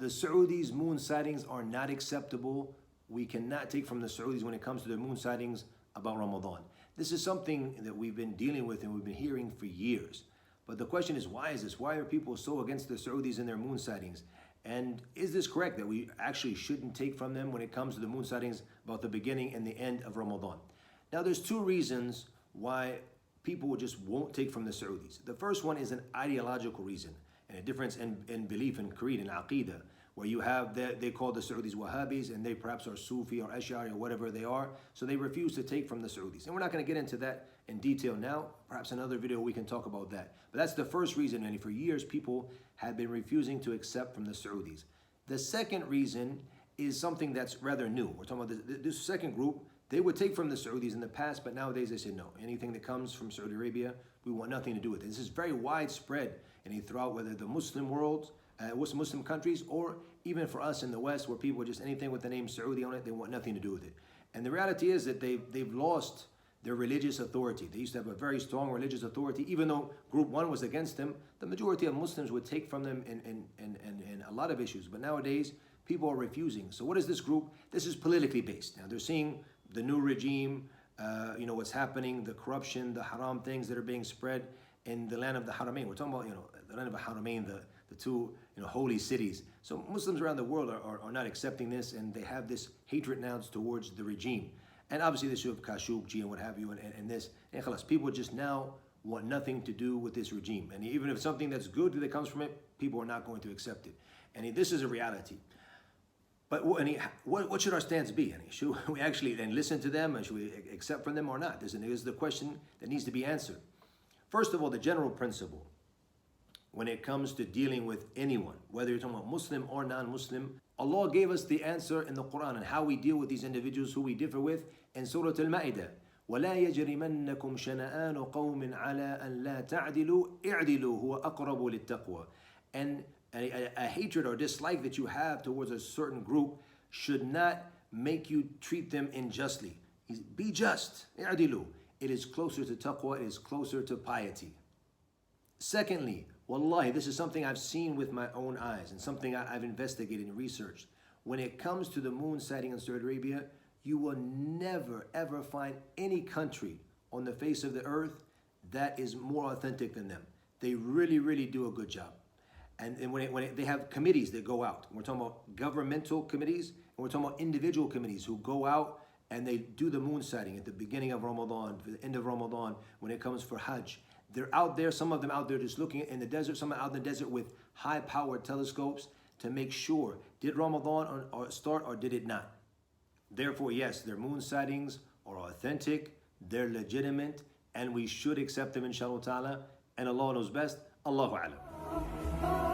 the Saudis' moon sightings are not acceptable. We cannot take from the Saudis when it comes to their moon sightings about Ramadan. This is something that we've been dealing with and we've been hearing for years. But the question is, why is this? Why are people so against the Saudis and their moon sightings? And is this correct that we actually shouldn't take from them when it comes to the moon sightings about the beginning and the end of Ramadan? Now, there's two reasons why people just won't take from the Saudis. The first one is an ideological reason and a difference in belief and creed and aqidah, where you have they call the Saudis Wahhabis and they perhaps are Sufi or Ash'ari or whatever they are, so they refuse to take from the Saudis. And we're not going to get into that in detail now. Perhaps another video we can talk about that. But that's the first reason, and for years people have been refusing to accept from the Saudis. The second reason is something that's rather new. We're talking about this second group. They would take from the Saudis in the past, but nowadays they say no. Anything that comes from Saudi Arabia, we want nothing to do with it. This is very widespread and throughout whether the Muslim world, Muslim countries, or even for us in the West, where people just anything with the name Saudi on it, they want nothing to do with it. And the reality is that they've lost their religious authority. They used to have a very strong religious authority. Even though Group 1 was against them, the majority of Muslims would take from them in a lot of issues. But nowadays, people are refusing. So what is this group? This is politically based. Now they're seeing the new regime, what's happening, the corruption, the haram things that are being spread in the land of the Haramain. We're talking about, the land of the Haramain, the two, holy cities. So Muslims around the world are not accepting this, and they have this hatred now towards the regime. And obviously the issue of Khashoggi and what have you, and this. And khalas, people just now want nothing to do with this regime. And even if something that's good that comes from it, people are not going to accept it. And this is a reality. But what should our stance be? Should we actually then listen to them, and should we accept from them or not? This is the question that needs to be answered. First of all, the general principle when it comes to dealing with anyone, whether you're talking about Muslim or non-Muslim, Allah gave us the answer in the Quran and how we deal with these individuals who we differ with in Surah Al-Ma'idah. وَلَا يَجْرِمَنَّكُمْ شَنَآنُ قَوْمٍ عَلَىٰ أَنْ لَا تَعْدِلُوا اِعْدِلُوا هُوَ أَقْرَبُ لِلتَّقْوَى. And a hatred or dislike that you have towards a certain group should not make you treat them unjustly. Be just. اِعْدِلُوا. It is closer to taqwa, it is closer to piety. Secondly, wallahi, this is something I've seen with my own eyes and something I've investigated and researched. When it comes to the moon sighting in Saudi Arabia, you will never ever find any country on the face of the earth that is more authentic than them. They really, really do a good job. And when they have committees that go out, we're talking about governmental committees, and we're talking about individual committees who go out and they do the moon sighting at the beginning of Ramadan, for the end of Ramadan, when it comes for Hajj. They're out there, some of them out there just looking in the desert, some out in the desert with high-powered telescopes to make sure, did Ramadan start or did it not? Therefore, yes, their moon sightings are authentic, they're legitimate, and we should accept them, inshallah ta'ala, and Allah knows best. Allahu A'lam.